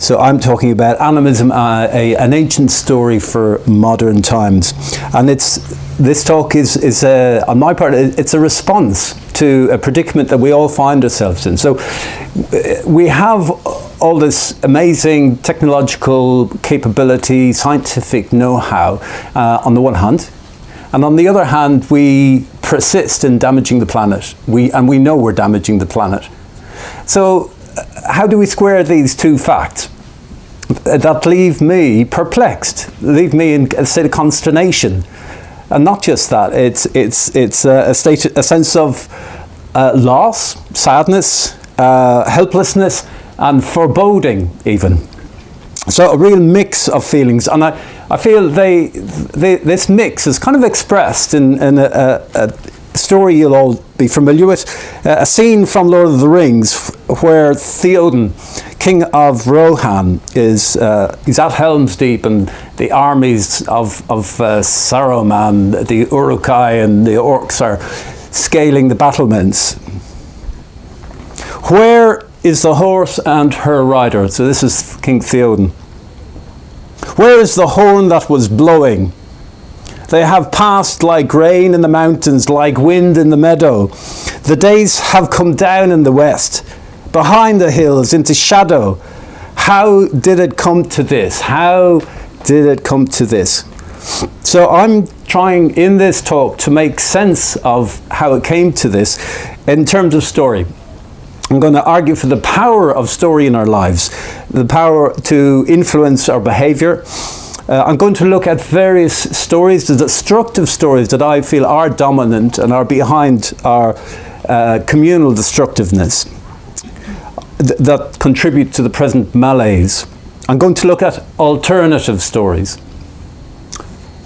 So I'm talking about Animism, an ancient story for modern times. And this talk is on my part, it's a response to a predicament that we all find ourselves in. So we have all this amazing technological capability, scientific know-how on the one hand, and on the other hand, we persist in damaging the planet. And we know we're damaging the planet. So how do we square these two facts that leave me perplexed, leave me in a state of consternation? And not just that, it's a sense of loss, sadness, helplessness, and foreboding even. So a real mix of feelings, and I feel this mix is kind of expressed in a story you'll all be familiar with, a scene from Lord of the Rings where Theoden, king of Rohan, he's at Helm's Deep, and the armies of Saruman, the Uruk-hai and the orcs are scaling the battlements. Where is the horse and her rider? So this is King Theoden. Where is the horn that was blowing? They have passed like rain in the mountains, like wind in the meadow. The days have come down in the west, behind the hills, into shadow. How did it come to this? How did it come to this? So I'm trying in this talk to make sense of how it came to this in terms of story. I'm going to argue for the power of story in our lives, the power to influence our behavior. I'm going to look at various stories, the destructive stories that I feel are dominant and are behind our communal destructiveness that contribute to the present malaise. I'm going to look at alternative stories.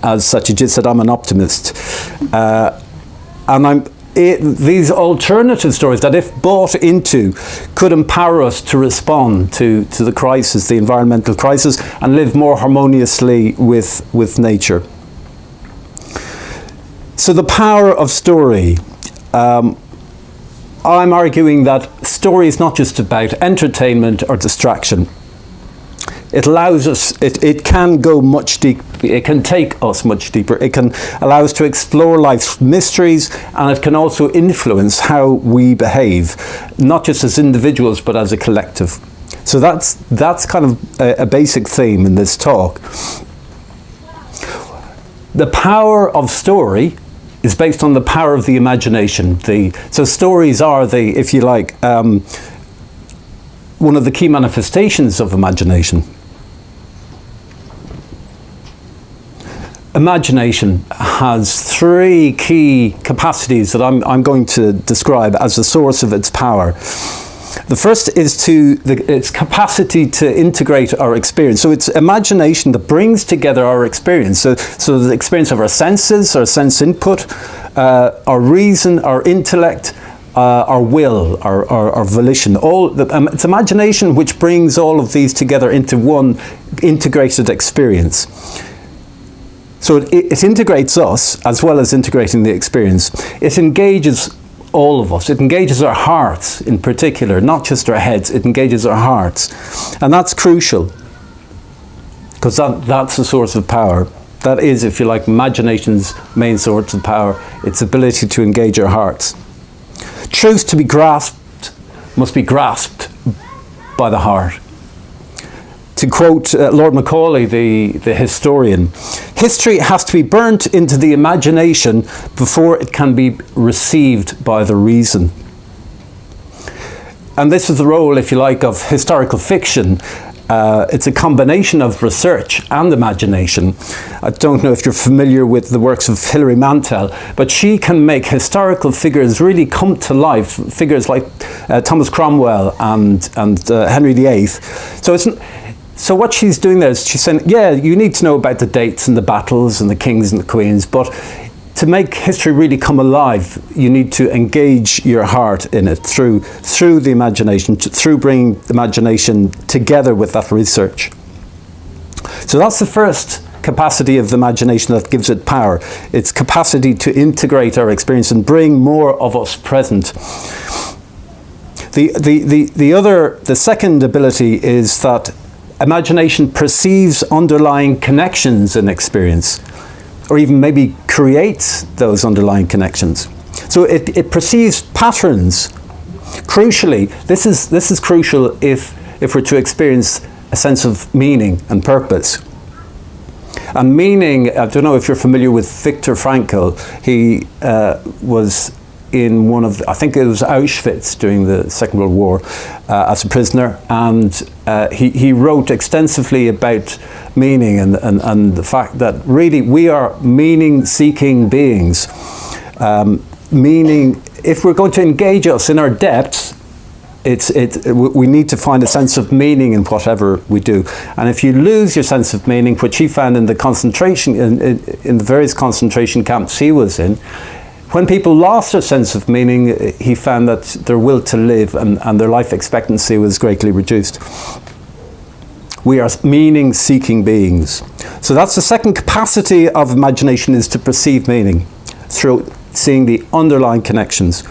As Satyajit said, I'm an optimist. And these alternative stories that, if bought into, could empower us to respond to the crisis, the environmental crisis, and live more harmoniously with nature. So the power of story. I'm arguing that story is not just about entertainment or distraction. It allows us, it can go much deep, it can take us much deeper. It can allow us to explore life's mysteries, and it can also influence how we behave, not just as individuals, but as a collective. So that's kind of a basic theme in this talk. The power of story is based on the power of the imagination. So stories are if you like, one of the key manifestations of imagination. Imagination has three key capacities that I'm going to describe as the source of its power. The first is its capacity to integrate our experience. So it's imagination that brings together our experience. So the experience of our senses, our sense input, our reason, our intellect, our will, our volition. It's imagination which brings all of these together into one integrated experience. So it integrates us as well as integrating the experience. It engages all of us. It engages our hearts in particular, not just our heads. It engages our hearts. And that's crucial, because that's the source of power. That is, if you like, imagination's main source of power, its ability to engage our hearts. Truth to be grasped must be grasped by the heart. To quote Lord Macaulay, the historian, history has to be burnt into the imagination before it can be received by the reason. And this is the role, if you like, of historical fiction. It's a combination of research and imagination. I don't know if you're familiar with the works of Hilary Mantel, but she can make historical figures really come to life, figures like Thomas Cromwell and Henry VIII. So what she's doing there is she's saying, yeah, you need to know about the dates and the battles and the kings and the queens, but to make history really come alive, you need to engage your heart in it through the imagination, through bringing the imagination together with that research. So that's the first capacity of the imagination that gives it power. Its capacity to integrate our experience and bring more of us present. The second ability is that imagination perceives underlying connections in experience, or even maybe creates those underlying connections. So it perceives patterns. Crucially, this is crucial if we're to experience a sense of meaning and purpose. And meaning, I don't know if you're familiar with Viktor Frankl. He was in I think it was Auschwitz during the Second World War as a prisoner, and he wrote extensively about meaning and the fact that really we are meaning-seeking beings. Meaning, if we're going to engage us in our depths, we need to find a sense of meaning in whatever we do. And if you lose your sense of meaning, which he found in the concentration, in the various concentration camps he was in, when people lost their sense of meaning, he found that their will to live and their life expectancy was greatly reduced. We are meaning-seeking beings. So that's the second capacity of imagination, is to perceive meaning through seeing the underlying connections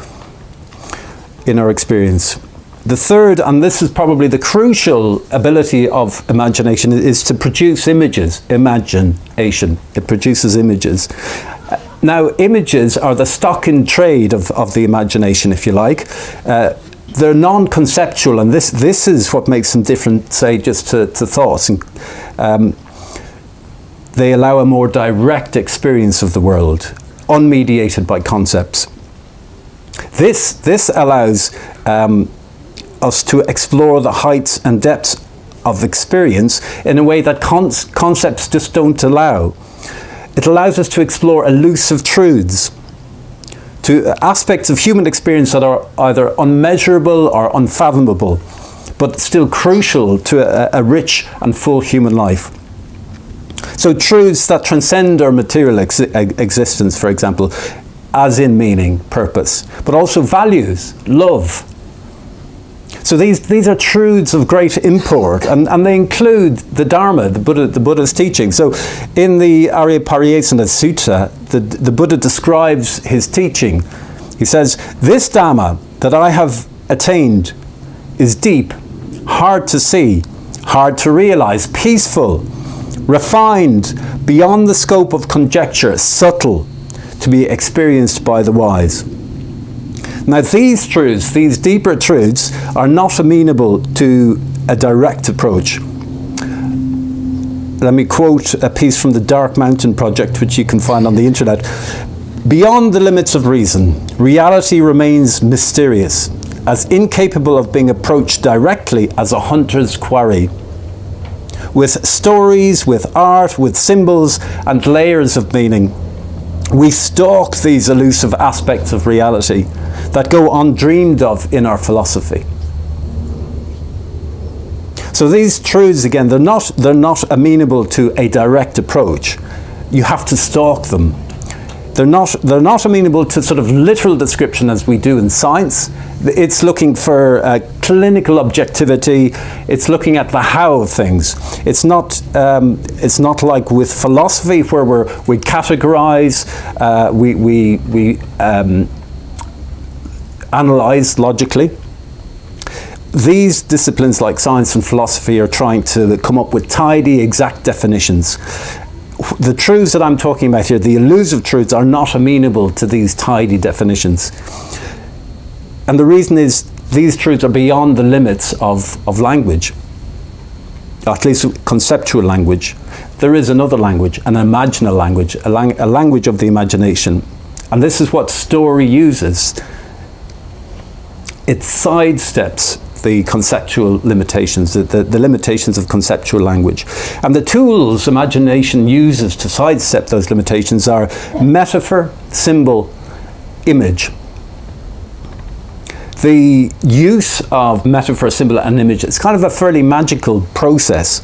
in our experience. The third, and this is probably the crucial ability of imagination, is to produce images. Imagination. It produces images. Now, images are the stock in trade of the imagination, if you like. They're non-conceptual, and this is what makes them different, say, just to thoughts. And, they allow a more direct experience of the world, unmediated by concepts. This allows us to explore the heights and depths of experience in a way that concepts just don't allow. It allows us to explore elusive truths, to aspects of human experience that are either unmeasurable or unfathomable, but still crucial to a rich and full human life. So truths that transcend our material existence, for example, as in meaning, purpose, but also values, love. So these are truths of great import, and they include the Dharma, the Buddha's teaching. So in the Arya Pariyesana Sutta, the Buddha describes his teaching. He says, "This Dharma that I have attained is deep, hard to see, hard to realize, peaceful, refined, beyond the scope of conjecture, subtle, to be experienced by the wise." Now these truths, these deeper truths, are not amenable to a direct approach. Let me quote a piece from the Dark Mountain Project, which you can find on the internet. "Beyond the limits of reason, reality remains mysterious, as incapable of being approached directly as a hunter's quarry. With stories, with art, with symbols and layers of meaning, we stalk these elusive aspects of reality that go undreamed of in our philosophy." So these truths, again, they're not amenable to a direct approach. You have to stalk them. They're not amenable to sort of literal description as we do in science. It's looking for clinical objectivity. It's looking at the how of things. It's not like with philosophy where we categorize, we analyze logically. These disciplines like science and philosophy are trying to come up with tidy, exact definitions. The truths that I'm talking about here, the elusive truths, are not amenable to these tidy definitions. And the reason is these truths are beyond the limits of language, at least conceptual language. There is another language, an imaginal language, a language of the imagination. And this is what story uses. It sidesteps the conceptual limitations, the limitations of conceptual language. And the tools imagination uses to sidestep those limitations are metaphor, symbol, image. The use of metaphor, symbol and image is kind of a fairly magical process,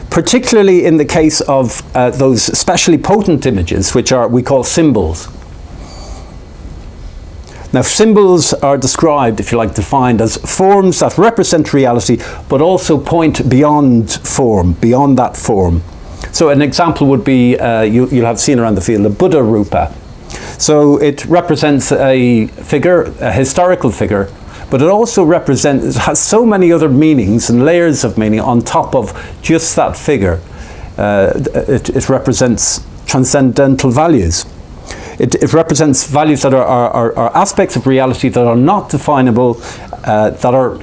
particularly in the case of those especially potent images, which we call symbols. Now, symbols are described, if you like, defined as forms that represent reality, but also point beyond form, beyond that form. So an example would be, you'll have seen around the field, the Buddha Rupa. So it represents a figure, a historical figure, but it also represents, it has so many other meanings and layers of meaning on top of just that figure. It represents transcendental values. It represents values that are aspects of reality that are not definable, that are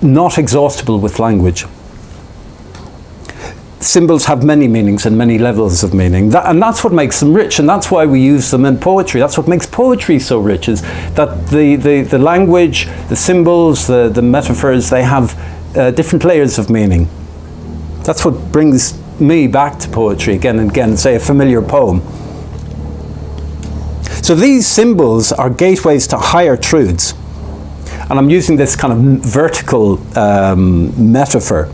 not exhaustible with language. Symbols have many meanings and many levels of meaning, and that's what makes them rich, and that's why we use them in poetry. That's what makes poetry so rich, is that the language, the symbols, the metaphors, they have different layers of meaning. That's what brings me back to poetry again and again, say a familiar poem. So these symbols are gateways to higher truths, and I'm using this kind of vertical metaphor.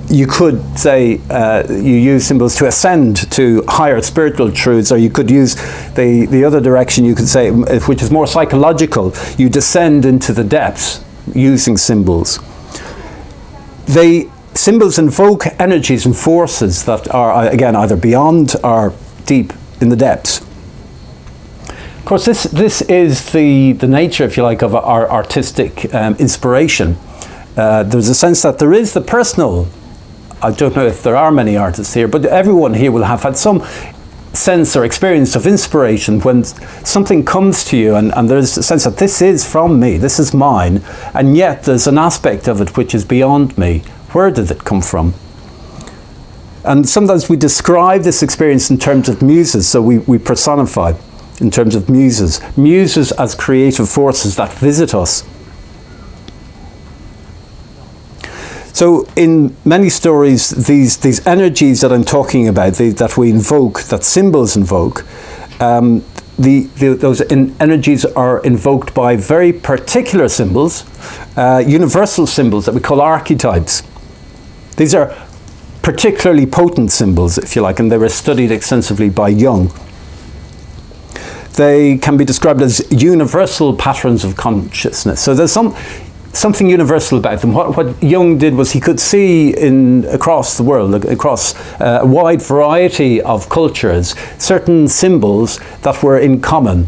You could say you use symbols to ascend to higher spiritual truths, or you could use the other direction, you could say, which is more psychological. You descend into the depths using symbols. Symbols invoke energies and forces that are, again, either beyond or deep in the depths. Of course, this is the nature, if you like, of our artistic inspiration. There's a sense that there is the personal. I don't know if there are many artists here, but everyone here will have had some sense or experience of inspiration when something comes to you, and there's a sense that this is from me, this is mine, and yet there's an aspect of it which is beyond me. Where did it come from? And sometimes we describe this experience in terms of muses, so we personify in terms of muses. Muses as creative forces that visit us. So in many stories, these energies that I'm talking about, that we invoke, that symbols invoke, those energies are invoked by very particular symbols, universal symbols that we call archetypes. These are particularly potent symbols, if you like, and they were studied extensively by Jung. They can be described as universal patterns of consciousness. So there's something universal about them. What Jung did was he could see across the world, across a wide variety of cultures, certain symbols that were in common.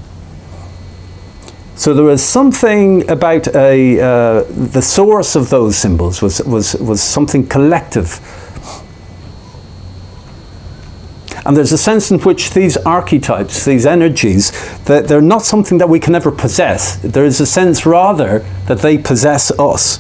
So there was something about the source of those symbols was something collective. And there's a sense in which these archetypes, these energies, that they're not something that we can ever possess. There is a sense rather that they possess us.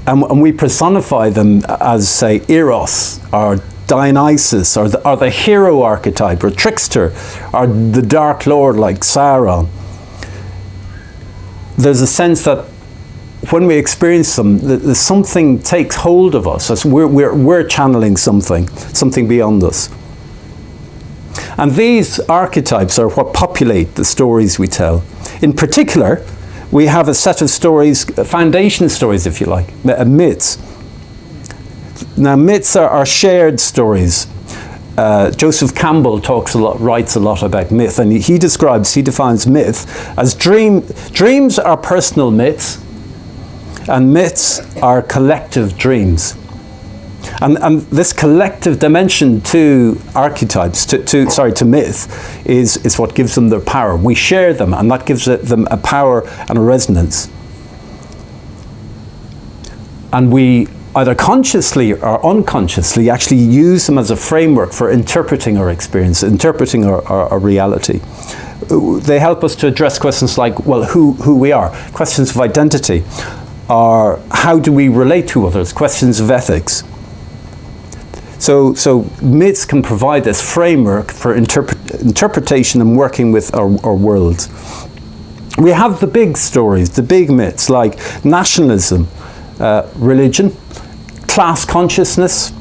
And we personify them as, say, Eros, or Dionysus, or the hero archetype, or trickster, or the dark lord like Sauron. There's a sense that when we experience them, something takes hold of us, as we're channeling something beyond us. And these archetypes are what populate the stories we tell. In particular, we have a set of stories, foundation stories, if you like, myths. Now, myths are shared stories. Joseph Campbell writes a lot about myth, and he defines myth as dreams are personal myths, and myths are collective dreams. And this collective dimension to archetypes, to myth, is what gives them their power. We share them, and that gives them a power and a resonance. And we either consciously or unconsciously actually use them as a framework for interpreting our experience, interpreting our reality. They help us to address questions like, well, who we are, questions of identity, or how do we relate to others, questions of ethics. So myths can provide this framework for interpretation and working with our world. We have the big stories, the big myths like nationalism, religion, class consciousness,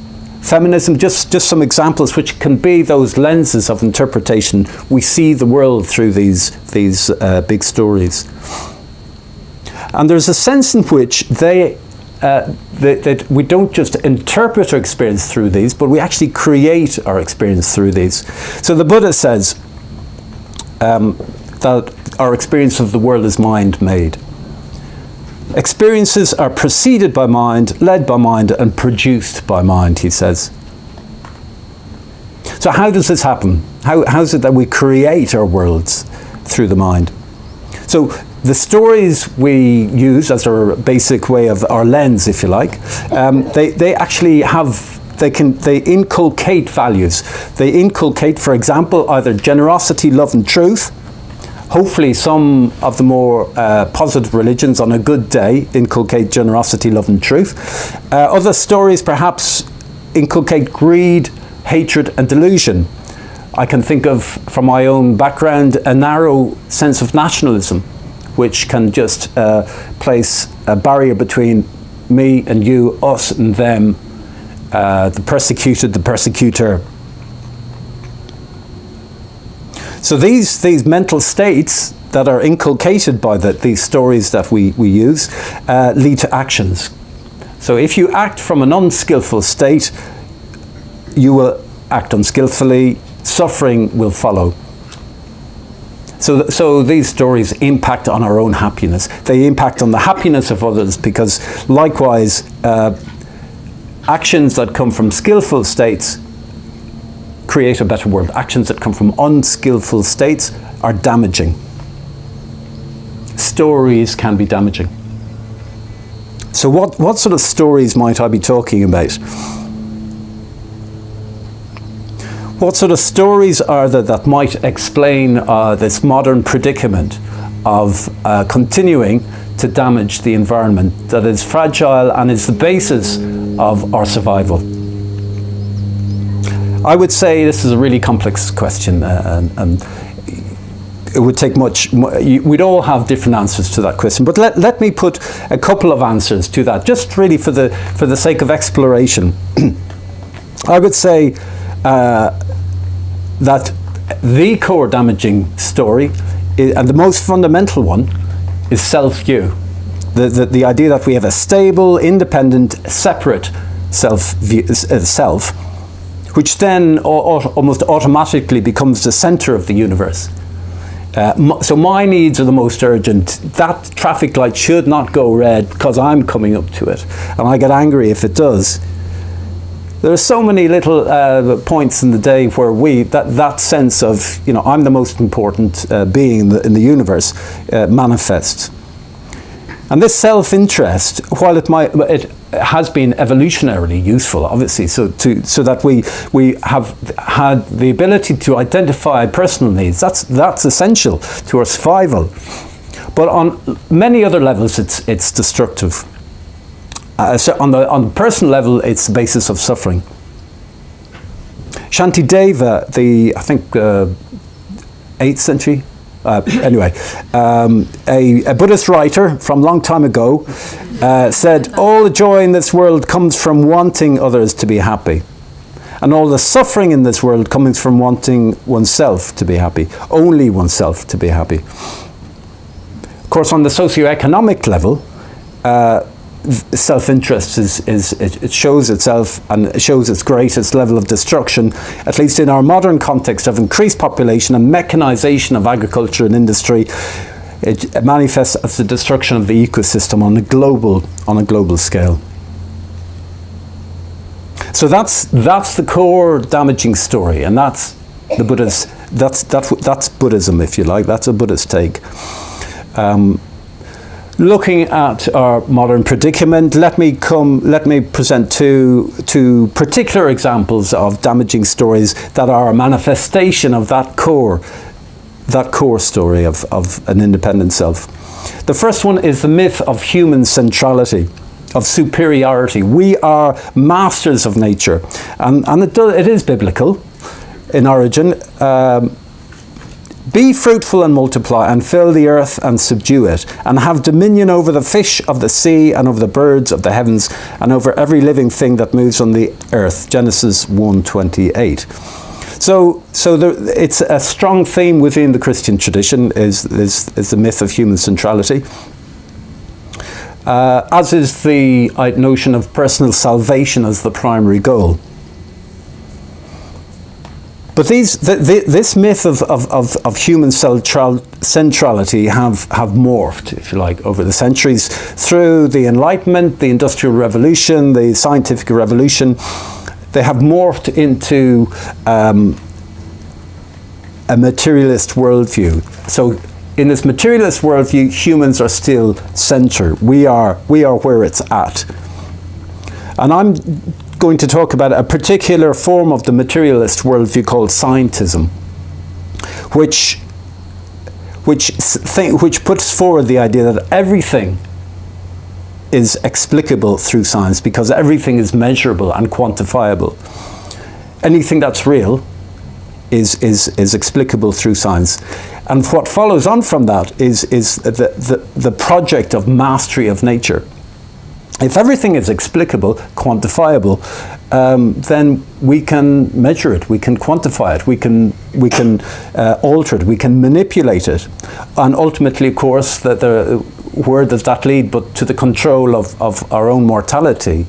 feminism, just some examples which can be those lenses of interpretation. We see the world through these big stories. And there's a sense in which that we don't just interpret our experience through these, but we actually create our experience through these. So the Buddha says that our experience of the world is mind-made. Experiences are preceded by mind, led by mind, and produced by mind, he says. So how does this happen? How is it that we create our worlds through the mind? So the stories we use as our basic way of our lens, if you like, they actually have, they inculcate values. They inculcate, for example, either generosity, love and truth. Hopefully some of the more positive religions on a good day inculcate generosity, love and truth. Other stories perhaps inculcate greed, hatred and delusion. I can think of, from my own background, a narrow sense of nationalism, which can just place a barrier between me and you, us and them, the persecuted, the persecutor. So these mental states that are inculcated by these stories that we use lead to actions. So if you act from an unskillful state, you will act unskillfully, suffering will follow. So these stories impact on our own happiness. They impact on the happiness of others, because likewise, actions that come from skillful states create a better world. Actions that come from unskillful states are damaging. Stories can be damaging. So what sort of stories might I be talking about? What sort of stories are there that might explain this modern predicament of continuing to damage the environment that is fragile and is the basis of our survival? I would say this is a really complex question, and it would take much. We'd all have different answers to that question, but let me put a couple of answers to that, just really for the sake of exploration. I would say that the core damaging story, and the most fundamental one, is self-view. The idea that we have a stable, independent, separate self, which then almost automatically becomes the center of the universe. So my needs are the most urgent. That traffic light should not go red because I'm coming up to it, and I get angry if it does. There are so many little points in the day where that sense of, I'm the most important being in the universe manifests. And this self-interest, while it has been evolutionarily useful, obviously, so that we have had the ability to identify personal needs, that's essential to our survival. But on many other levels, it's destructive. So on the personal level, it's the basis of suffering. Shantideva, I think 8th century, anyway, a Buddhist writer from a long time ago said, all the joy in this world comes from wanting others to be happy. And all the suffering in this world comes from wanting oneself to be happy, only oneself to be happy. Of course, on the socioeconomic level, self-interest it shows itself, and it shows its greatest level of destruction, at least in our modern context of increased population and mechanization of agriculture and industry. It manifests as the destruction of the ecosystem on a global scale. So that's the core damaging story, and that's the Buddhist. That's Buddhism, if you like. That's a Buddhist take. Looking at our modern predicament, let me present two particular examples of damaging stories that are a manifestation of that core story of an independent self. The first one is the myth of human centrality, of superiority. We are masters of nature, and it is biblical in origin. Be fruitful and multiply, and fill the earth and subdue it, and have dominion over the fish of the sea, and over the birds of the heavens, and over every living thing that moves on the earth. Genesis 1:28. So it's a strong theme within the Christian tradition, is the myth of human centrality. As is the notion of personal salvation as the primary goal. But this myth of human centrality have morphed, if you like, over the centuries through the Enlightenment, the Industrial Revolution, the Scientific Revolution. They have morphed into a materialist worldview. So in this materialist worldview, humans are still center. We are where it's at. And I'm going to talk about a particular form of the materialist worldview called scientism, which puts forward the idea that everything is explicable through science because everything is measurable and quantifiable. Anything that's real is explicable through science. And what follows on from that is the project of mastery of nature. If everything is explicable, quantifiable, then we can measure it, we can quantify it, we can alter it, we can manipulate it. And ultimately, of course, where does that lead but to the control of our own mortality?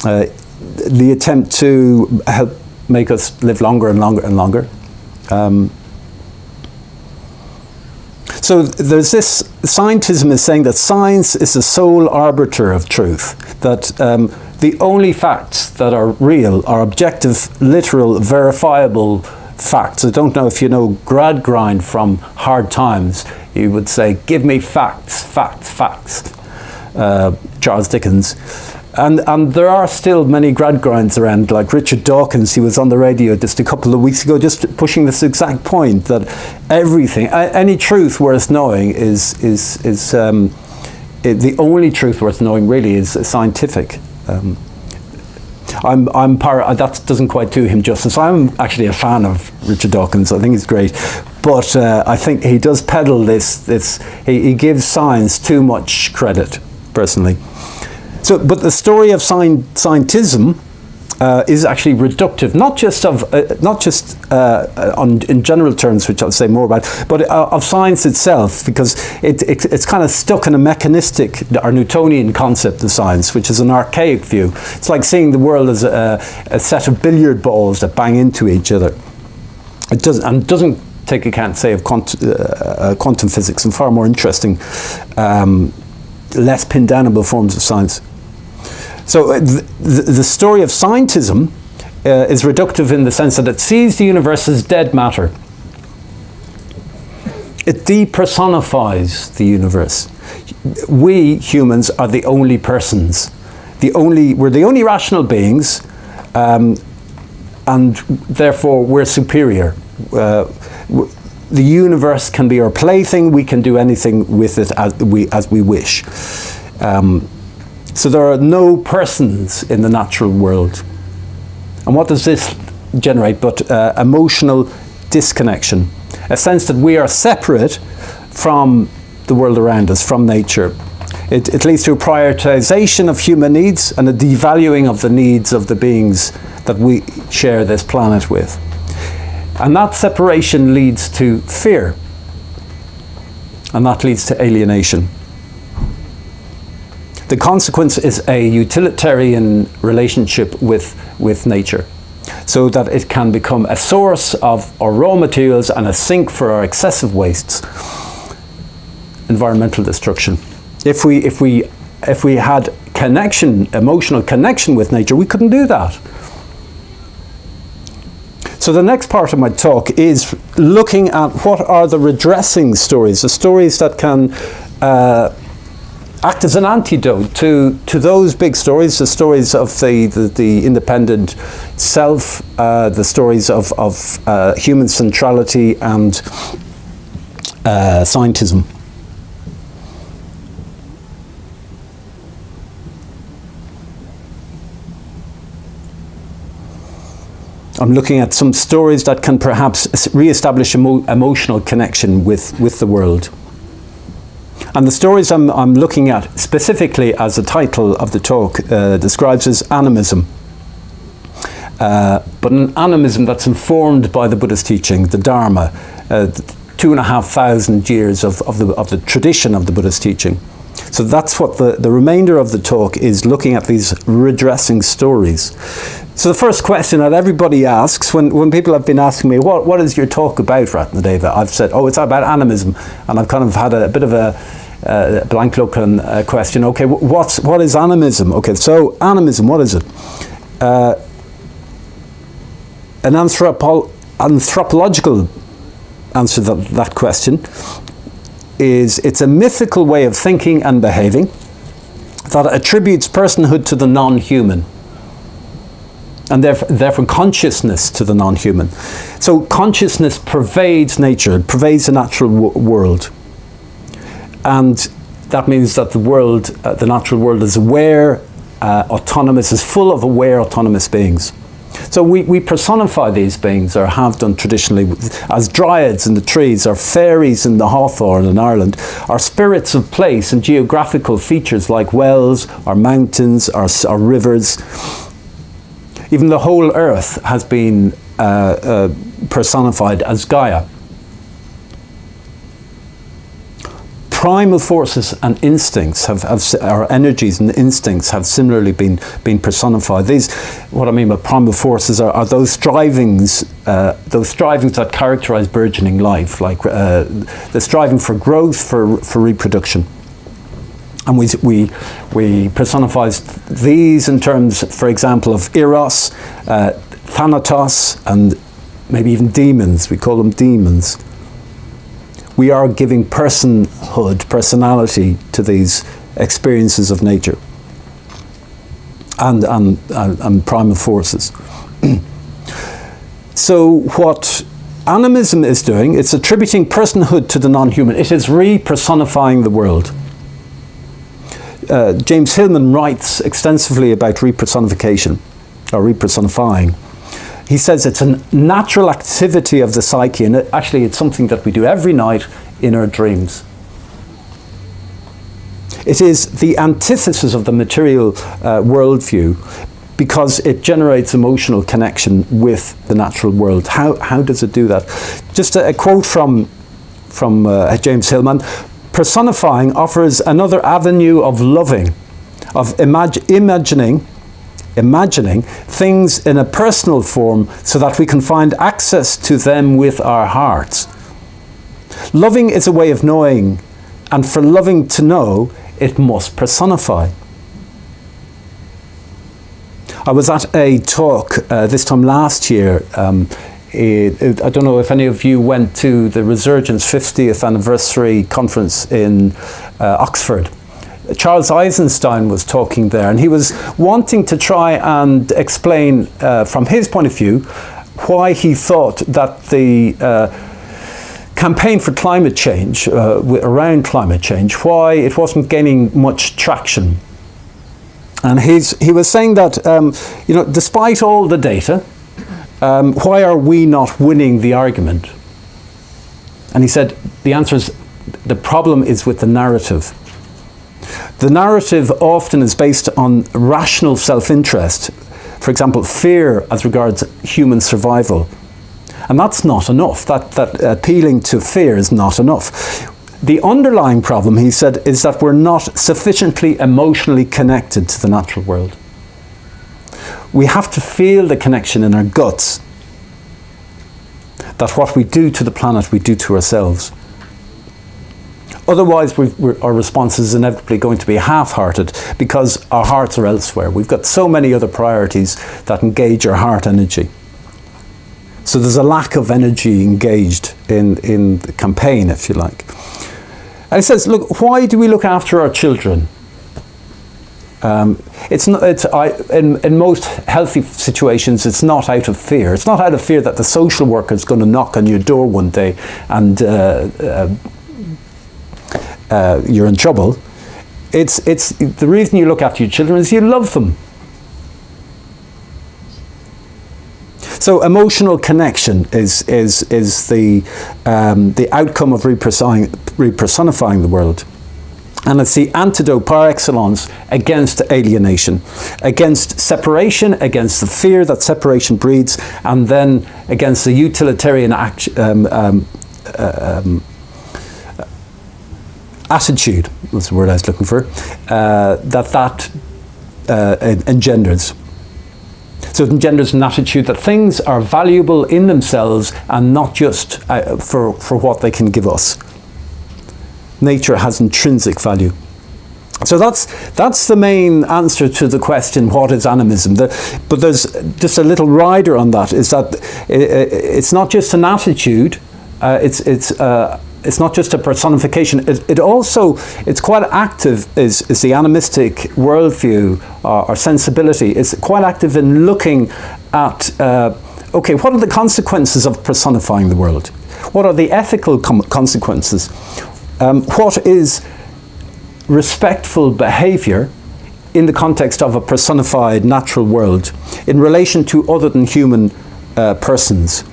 The attempt to help make us live longer and longer and longer. So there's this, scientism is saying that science is the sole arbiter of truth, that the only facts that are real are objective, literal, verifiable facts. I don't know if you know Gradgrind from Hard Times. He would say, give me facts, facts, facts. Charles Dickens. And there are still many Gradgrinds around, like Richard Dawkins. He was on the radio just a couple of weeks ago just pushing this exact point, that everything, any truth worth knowing is the only truth worth knowing really is scientific. That doesn't quite do him justice. I'm actually a fan of Richard Dawkins. I think he's great. But I think he does peddle he gives science too much credit, personally. So, but the story of scientism is actually reductive, not just in general terms, which I'll say more about, but of science itself, because it's kind of stuck in a mechanistic or Newtonian concept of science, which is an archaic view. It's like seeing the world as a set of billiard balls that bang into each other. It doesn't take account, say, of quantum physics and far more interesting, less pin-downable forms of science. So the story of scientism is reductive in the sense that it sees the universe as dead matter. It depersonifies the universe. We humans are the only persons. We're the only rational beings, and therefore we're superior. The universe can be our plaything. We can do anything with it as we wish. So there are no persons in the natural world. And what does this generate but emotional disconnection? A sense that we are separate from the world around us, from nature. It leads to a prioritization of human needs and a devaluing of the needs of the beings that we share this planet with. And that separation leads to fear. And that leads to alienation. The consequence is a utilitarian relationship with nature, so that it can become a source of our raw materials and a sink for our excessive wastes. Environmental destruction. If we had emotional connection with nature, we couldn't do that. So the next part of my talk is looking at what are the redressing stories, the stories that can act as an antidote to those big stories, the stories of the independent self, the stories of human centrality and scientism. I'm looking at some stories that can perhaps re-establish emotional connection with the world. And the stories I'm looking at specifically, as the title of the talk describes, as animism. But an animism that's informed by the Buddhist teaching, the Dharma, 2,500 years of the tradition of the Buddhist teaching. So that's what the remainder of the talk is, looking at these redressing stories. So the first question that everybody asks, when people have been asking me, what is your talk about, Ratnadeva? I've said, it's about animism. And I've kind of had a bit of a blank look on a question. Okay, what is animism? Okay, so animism, what is it? An anthropological answer to that question it's a mythical way of thinking and behaving that attributes personhood to the non-human, and therefore consciousness to the non-human. So consciousness pervades nature, it pervades the natural world. And that means that the world, the natural world, is aware, autonomous, is full of aware, autonomous beings. So we personify these beings, or have done traditionally, as dryads in the trees, or fairies in the hawthorn in Ireland, or spirits of place and geographical features like wells, or mountains, or rivers. Even the whole earth has been personified as Gaia. Primal forces and instincts our energies and instincts have similarly been personified. These, what I mean by primal forces, are those strivings that characterize burgeoning life, like the striving for growth, for reproduction. And we personify these in terms, for example, of Eros, Thanatos, and maybe even demons. We call them demons. We are giving personhood, personality to these experiences of nature and primal forces. So what animism is doing, it's attributing personhood to the non-human. It is re-personifying the world. James Hillman writes extensively about repersonification, or repersonifying. He says it's a natural activity of the psyche, and actually it's something that we do every night in our dreams. It is the antithesis of the material worldview, because it generates emotional connection with the natural world. How does it do that? Just a quote from James Hillman: personifying offers another avenue of loving, of imagining things in a personal form so that we can find access to them with our hearts. Loving is a way of knowing, and for loving to know, it must personify. I was at a talk this time last year. I don't know if any of you went to the Resurgence 50th anniversary conference in Oxford. Charles Eisenstein was talking there, and he was wanting to try and explain from his point of view why he thought that the campaign for climate change, around climate change, why it wasn't gaining much traction. And he was saying that, despite all the data, why are we not winning the argument? And he said the answer is, the problem is with the narrative. The narrative often is based on rational self-interest. For example, fear as regards human survival. And that's not enough. That appealing to fear is not enough. The underlying problem, he said, is that we're not sufficiently emotionally connected to the natural world. We have to feel the connection in our guts. That what we do to the planet, we do to ourselves. Otherwise, our response is inevitably going to be half-hearted, because our hearts are elsewhere. We've got so many other priorities that engage our heart energy. So there's a lack of energy engaged in the campaign, if you like. And he says, look, why do we look after our children? In most healthy situations, it's not out of fear. It's not out of fear that the social worker is going to knock on your door one day and you're in trouble. It's the reason you look after your children is you love them. So emotional connection is the outcome of repersonifying the world. And it's the antidote par excellence against alienation, against separation, against the fear that separation breeds, and then against the utilitarian attitude, that's the word I was looking for, that engenders. So it engenders an attitude that things are valuable in themselves and not just for what they can give us. Nature has intrinsic value. So that's the main answer to the question, what is animism? But there's just a little rider on that, is that it's not just an attitude, it's it's not just a personification. It's quite active. Is the animistic worldview or sensibility? It's quite active in looking at okay, what are the consequences of personifying the world? What are the ethical consequences? What is respectful behaviour in the context of a personified natural world in relation to other than human persons?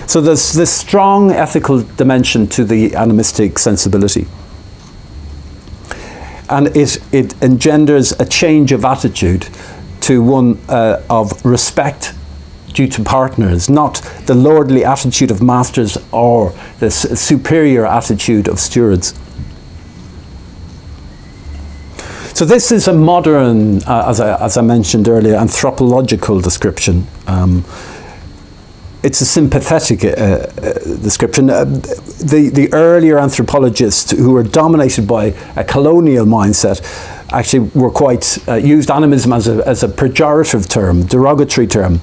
So there's this strong ethical dimension to the animistic sensibility. And it engenders a change of attitude to one of respect due to partners, not the lordly attitude of masters or the superior attitude of stewards. So this is a modern, as I mentioned earlier, anthropological description. It's a sympathetic description. The earlier anthropologists who were dominated by a colonial mindset actually were quite, used animism as a pejorative term, derogatory term.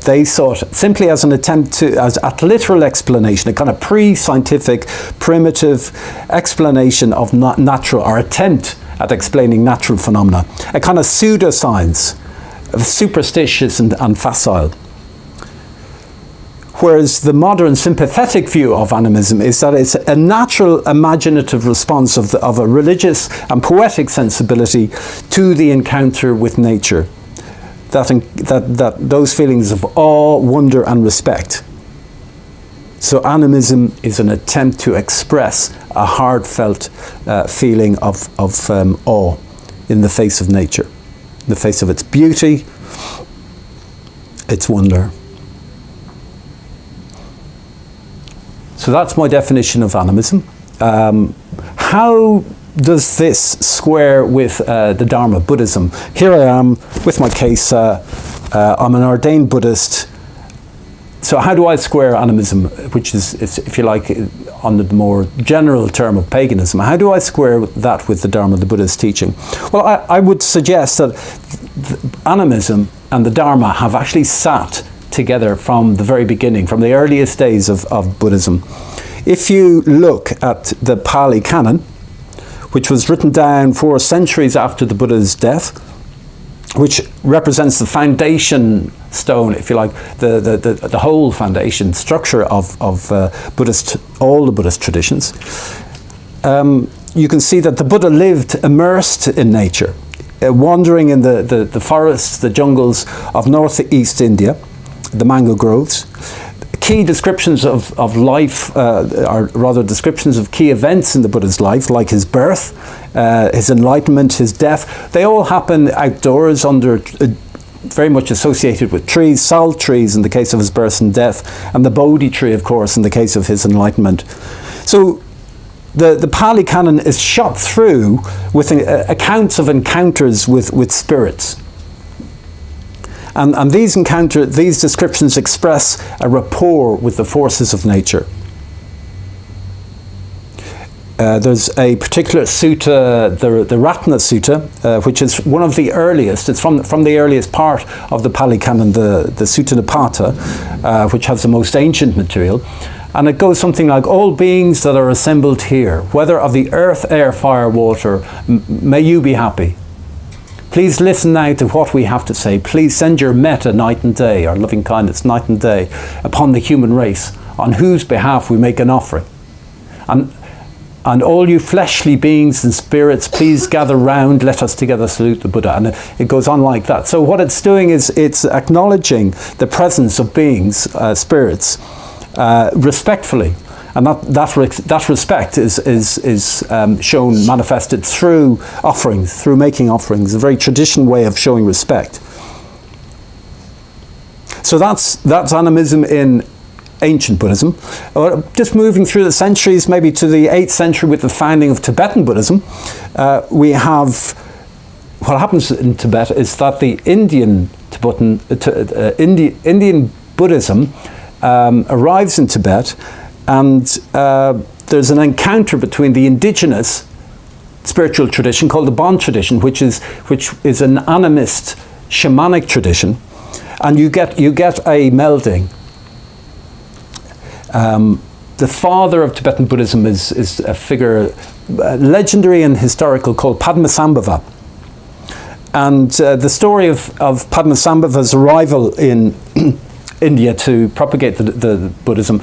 They saw it simply as an attempt to, as a literal explanation, a kind of pre-scientific, primitive explanation of natural, or attempt at explaining natural phenomena. A kind of pseudoscience, superstitious and facile. Whereas the modern sympathetic view of animism is that it's a natural imaginative response of a religious and poetic sensibility to the encounter with nature. That those feelings of awe, wonder and respect. So animism is an attempt to express a heartfelt feeling of awe in the face of nature, in the face of its beauty, its wonder. So that's my definition of animism. How does this square with the Dharma, Buddhism? Here I am with my case. I'm an ordained Buddhist. So how do I square animism, which is, if you like, under the more general term of paganism? How do I square that with the Dharma, the Buddhist teaching? Well, I would suggest that animism and the Dharma have actually sat together from the very beginning, from the earliest days of Buddhism. If you look at the Pali Canon, which was written down 4 centuries after the Buddha's death, which represents the foundation stone, if you like, the whole foundation structure of Buddhist, all the Buddhist traditions, you can see that the Buddha lived immersed in nature, wandering in the forests, the jungles of northeast India, the mango groves. Key descriptions of life, or rather descriptions of key events in the Buddha's life, like his birth, his enlightenment, his death, they all happen outdoors, under very much associated with trees, salt trees in the case of his birth and death, and the Bodhi tree, of course, in the case of his enlightenment. So the Pali Canon is shot through with accounts of encounters with spirits. And these descriptions express a rapport with the forces of nature. There's a particular sutta, the Ratnadeva Sutta, which is one of the earliest. It's from the earliest part of the Pali Canon, the Sutta Nipata, which has the most ancient material. And it goes something like, all beings that are assembled here, whether of the earth, air, fire, water, may you be happy. Please listen now to what we have to say. Please send your metta night and day, or loving kindness night and day, upon the human race, on whose behalf we make an offering. And all you fleshly beings and spirits, please gather round, let us together salute the Buddha. And it goes on like that. So what it's doing is it's acknowledging the presence of beings, spirits, respectfully. And that respect is shown, manifested through offerings, through making offerings, a very traditional way of showing respect. So that's animism in ancient Buddhism. Just moving through the centuries, maybe to the 8th century with the founding of Tibetan Buddhism, we have, what happens in Tibet is that the Indian Buddhism arrives in Tibet, and there's an encounter between the indigenous spiritual tradition called the Bon tradition, which is an animist shamanic tradition, and you get a melding. the father of Tibetan Buddhism is a figure, legendary and historical, called Padmasambhava. And the story of Padmasambhava's arrival in India to propagate the Buddhism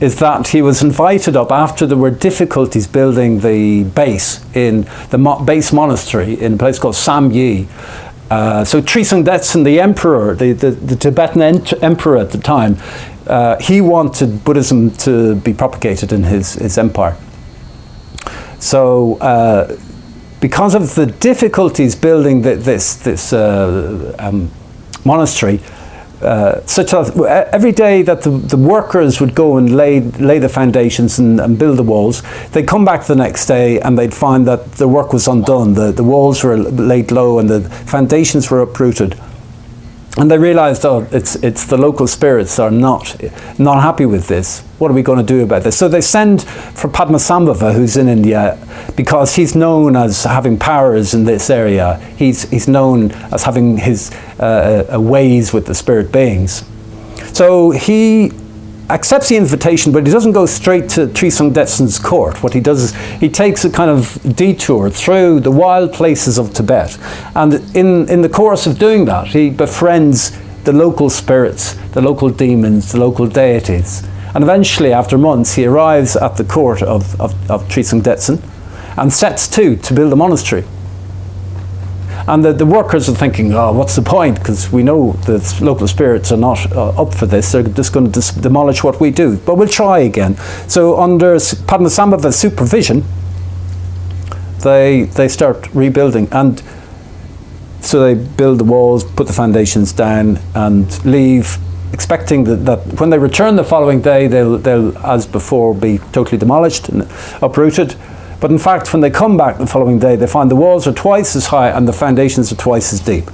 is that he was invited up after there were difficulties building the base in the base monastery in a place called Samyi. So Trisong Detsen, the emperor, the Tibetan emperor at the time, he wanted Buddhism to be propagated in his empire. So because of the difficulties building this monastery, such that every day that the workers would go and lay the foundations and build the walls, they'd come back the next day and they'd find that the work was undone. The walls were laid low and the foundations were uprooted. And they realized, oh, it's the local spirits are not happy with this. What are we going to do about this? So they send for Padmasambhava, who's in India, because he's known as having powers in this area. He's known as having his ways with the spirit beings. So he accepts the invitation, but he doesn't go straight to Trisong Detsen's court. What he does is he takes a kind of detour through the wild places of Tibet, and in the course of doing that, he befriends the local spirits, the local demons, the local deities, and eventually, after months, he arrives at the court of Trisong Detsen and sets to build a monastery. And the workers are thinking, oh, what's the point? Because we know the local spirits are not up for this. They're just going to demolish what we do. But we'll try again. So under Padmasambhava's supervision, they start rebuilding. And so they build the walls, put the foundations down, and leave, expecting that when they return the following day, they'll, as before, be totally demolished and uprooted. But in fact, when they come back the following day, they find the walls are twice as high and the foundations are twice as deep.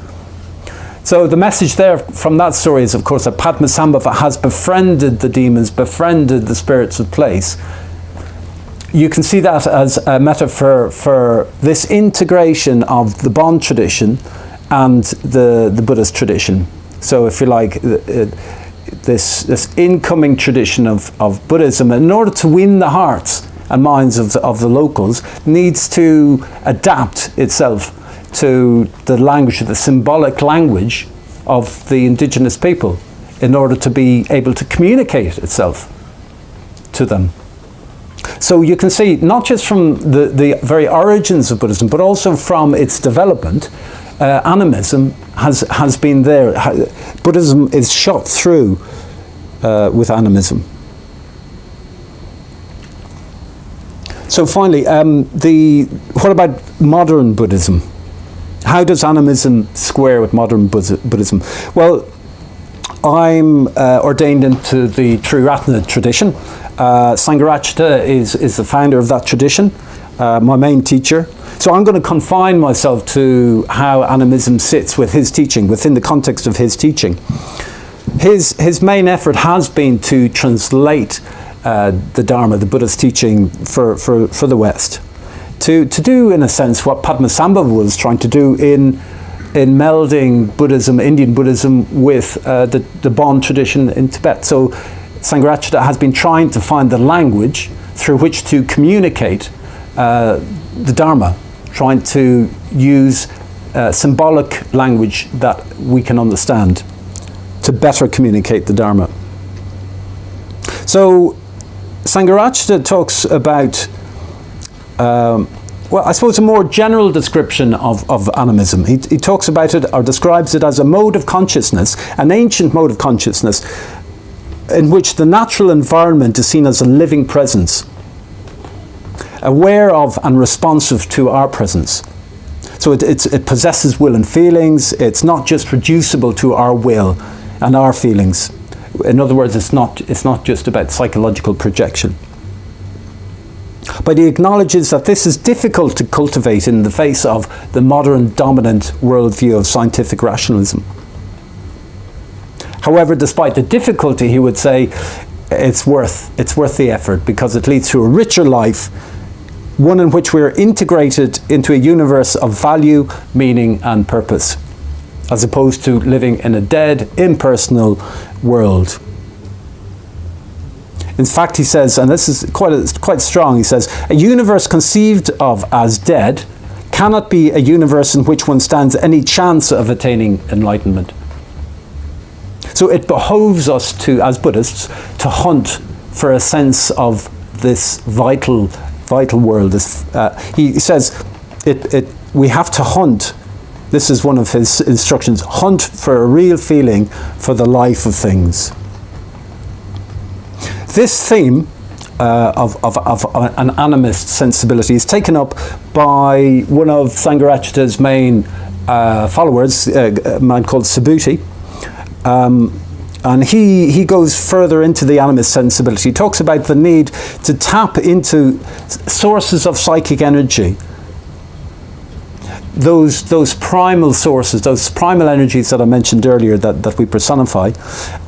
So the message there from that story is, of course, that Padmasambhava has befriended the demons, befriended the spirits of place. You can see that as a metaphor for this integration of the Bon tradition and the Buddhist tradition. So if you like, this incoming tradition of Buddhism, in order to win the hearts and minds of the locals, needs to adapt itself to the language, the symbolic language of the indigenous people, in order to be able to communicate itself to them. So you can see, not just from the very origins of Buddhism, but also from its development, animism has been there. Buddhism is shot through with animism. So finally, what about modern Buddhism? How does animism square with modern Buddhism? Well, I'm ordained into the true Ratnadeva tradition. Sangharakshita is the founder of that tradition, my main teacher. So I'm going to confine myself to how animism sits with his teaching, within the context of his teaching. His main effort has been to translate the Dharma, the Buddhist teaching, for the West. To do, in a sense, what Padmasambhava was trying to do in melding Buddhism, Indian Buddhism, with the Bon tradition in Tibet. So Sangharakshita has been trying to find the language through which to communicate the Dharma, trying to use symbolic language that we can understand to better communicate the Dharma. So Sangharakshita talks about, well, I suppose a more general description of animism. He talks about it, or describes it, as a mode of consciousness, an ancient mode of consciousness, in which the natural environment is seen as a living presence, aware of and responsive to our presence. So it possesses will and feelings. It's not just reducible to our will and our feelings. In other words, it's not just about psychological projection. But he acknowledges that this is difficult to cultivate in the face of the modern dominant worldview of scientific rationalism. However, despite the difficulty, he would say it's worth the effort, because it leads to a richer life, one in which we're integrated into a universe of value, meaning and purpose, as opposed to living in a dead, impersonal world. In fact, he says, and this is quite strong, he says, a universe conceived of as dead cannot be a universe in which one stands any chance of attaining enlightenment. So it behoves us to, as Buddhists, to hunt for a sense of this vital world. He says we have to hunt. This is one of his instructions. Hunt for a real feeling for the life of things. This theme of an animist sensibility is taken up by one of Sangharakshita's main followers, a man called Subhuti. And he goes further into the animist sensibility. He talks about the need to tap into sources of psychic energy. Those primal sources, those primal energies that I mentioned earlier that we personify.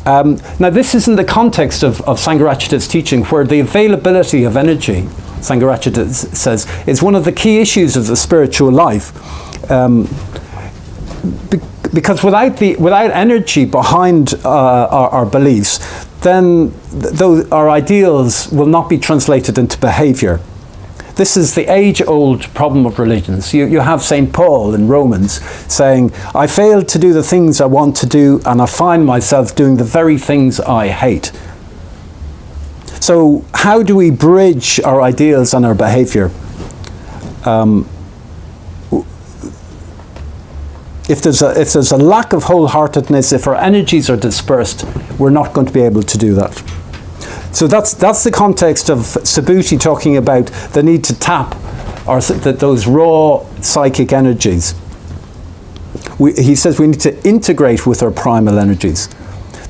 Now this is in the context of Sangharakshita's teaching, where the availability of energy, Sangharakshita says, is one of the key issues of the spiritual life. Because without energy behind our beliefs, then our ideals will not be translated into behavior. This is the age-old problem of religions. You have St. Paul in Romans saying, I failed to do the things I want to do, and I find myself doing the very things I hate. So how do we bridge our ideals and our behavior? If there's a lack of wholeheartedness, if our energies are dispersed, we're not going to be able to do that. So that's the context of Subhuti talking about the need to tap those raw psychic energies. He says we need to integrate with our primal energies.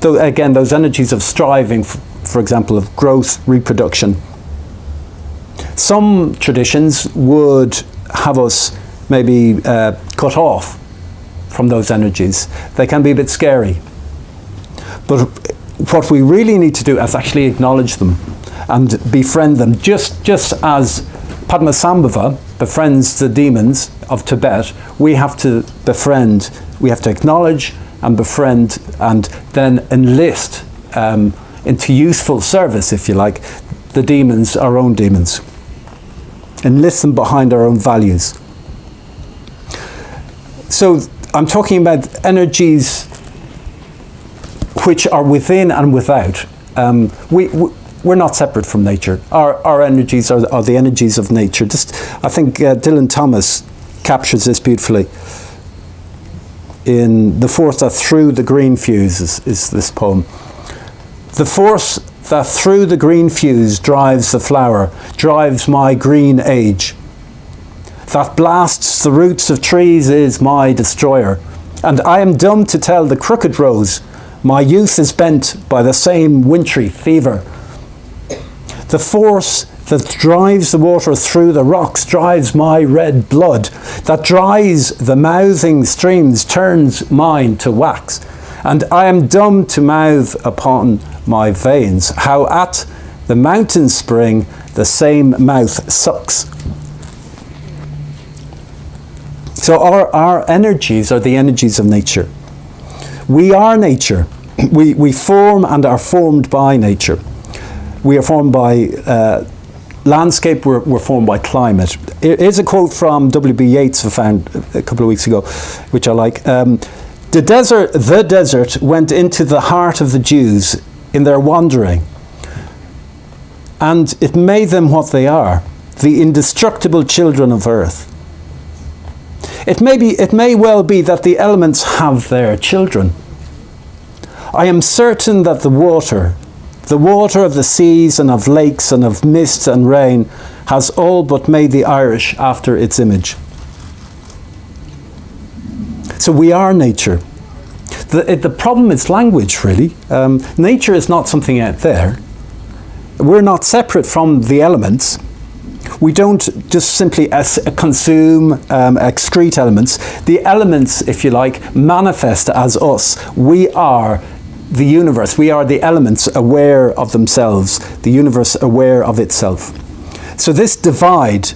Though again, those energies of striving, for example, of growth, reproduction. Some traditions would have us maybe cut off from those energies. They can be a bit scary. But what we really need to do is actually acknowledge them and befriend them, just as Padmasambhava befriends the demons of Tibet. We have to befriend, we have to acknowledge and befriend, and then enlist into useful service, if you like, the demons, our own demons. Enlist them behind our own values. So I'm talking about energies which are within and without. We're not separate from nature. Our energies are the energies of nature. I think Dylan Thomas captures this beautifully in The Force That Threw the Green Fuse is this poem. The force that through the green fuse drives the flower, drives my green age. That blasts the roots of trees is my destroyer. And I am dumb to tell the crooked rose, my youth is bent by the same wintry fever. The force that drives the water through the rocks drives my red blood, that dries the mouthing streams turns mine to wax. And I am dumb to mouth upon my veins, how at the mountain spring the same mouth sucks. So our energies are the energies of nature. We are nature. We form and are formed by nature. We are formed by landscape, we're formed by climate. Here's a quote from W.B. Yeats I found a couple of weeks ago, which I like. The desert went into the heart of the Jews in their wandering, and it made them what they are, the indestructible children of earth. It may well be that the elements have their children. I am certain that the water of the seas and of lakes and of mist and rain has all but made the Irish after its image. So we are nature. The problem is language, really. Nature is not something out there. We're not separate from the elements. We don't just simply consume, excrete elements. The elements, if you like, manifest as us. We are the universe. We are the elements aware of themselves, the universe aware of itself. So this divide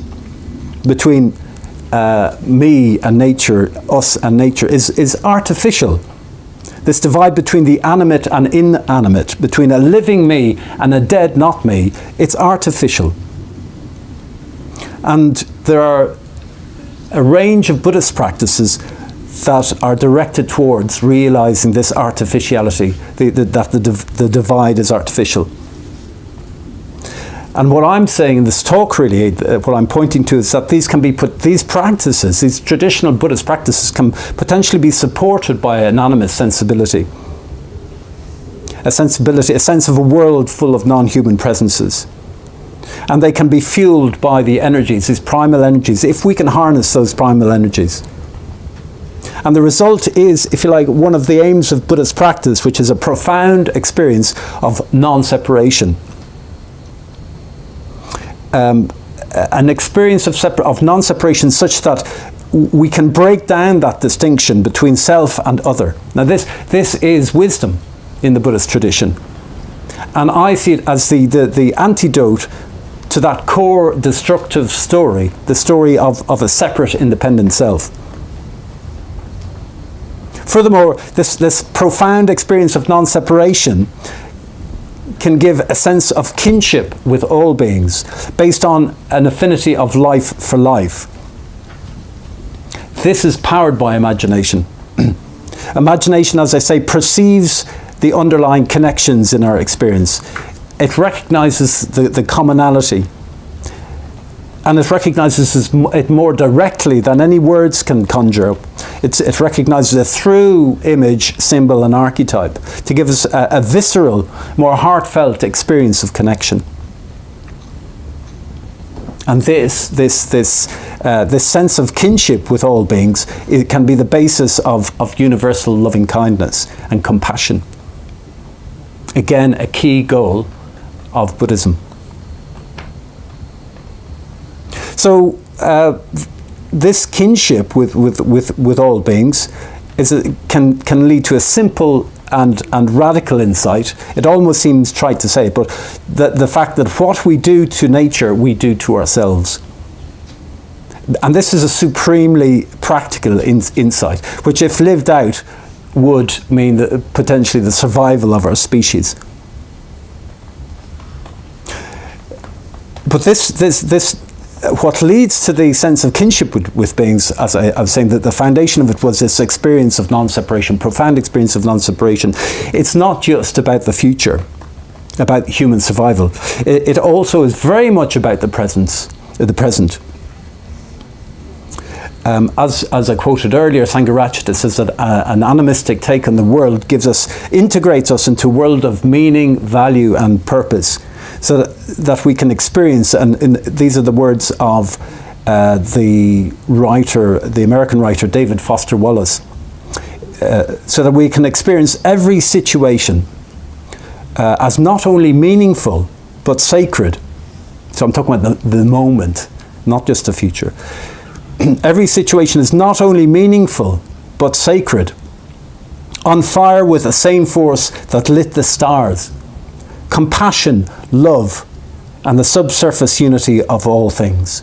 between me and nature, us and nature, is artificial. this divide between the animate and inanimate, between a living me and a dead not me, it's artificial. And there are a range of Buddhist practices that are directed towards realizing this artificiality, that the divide is artificial. And what I'm saying in this talk, really, what I'm pointing to is that these practices, these traditional Buddhist practices, can potentially be supported by an animist sensibility. A sense of a world full of non-human presences. And they can be fueled by the energies, these primal energies, if we can harness those primal energies. And the result is, if you like, one of the aims of Buddhist practice, which is a profound experience of non-separation. An experience of non-separation such that we can break down that distinction between self and other. Now this is wisdom in the Buddhist tradition. And I see it as the antidote to that core destructive story, the story of a separate, independent self. Furthermore, this profound experience of non-separation can give a sense of kinship with all beings based on an affinity of life for life. This is powered by imagination. Imagination, as I say, perceives the underlying connections in our experience. It recognizes the commonality, and it recognizes it more directly than any words can conjure up. It recognizes a through image, symbol and archetype to give us a visceral, more heartfelt experience of connection. And this sense of kinship with all beings, it can be the basis of universal loving kindness and compassion. Again, a key goal of Buddhism. So this kinship with all beings can lead to a simple and radical insight. It almost seems trite to say, but the fact that what we do to nature, we do to ourselves. And this is a supremely practical insight, which if lived out would mean potentially the survival of our species. But this what leads to the sense of kinship with beings, as I was saying, that the foundation of it was this experience of non-separation, profound experience of non-separation. It's not just about the future, about human survival. It also is very much about the present. As I quoted earlier, Sangharakshita says that an animistic take on the world integrates us into a world of meaning, value and purpose, so that we can experience, and these are the words of the American writer David Foster Wallace, so that we can experience every situation as not only meaningful but sacred. So I'm talking about the moment, not just the future. Every situation is not only meaningful but sacred, on fire with the same force that lit the stars. Compassion, love, and the subsurface unity of all things.